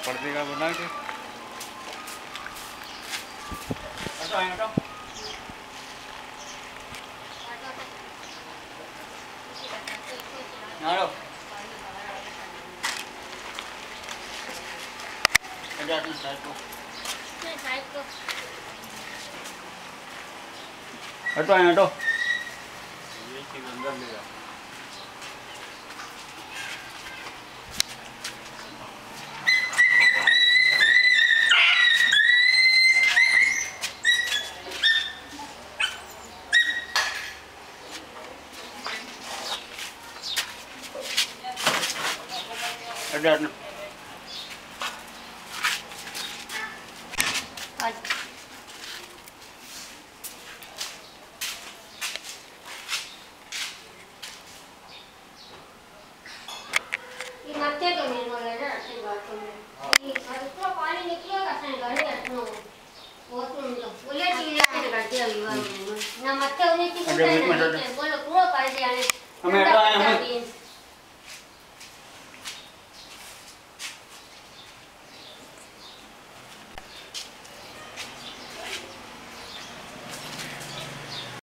पर्दे का बना के हटो हटो हटो हटो हटो ये चीज अंदर ले जा हटो मत्थे तो नहीं बोले ना ऐसी बातों में ये इसको पानी निकलेगा सही गाड़ी रखनो वो तुम तो बोले चीज ऐसे करते अभी ना मत्थे उन्हें की बोले बोलो पूरा कर दिया ने हमें हटा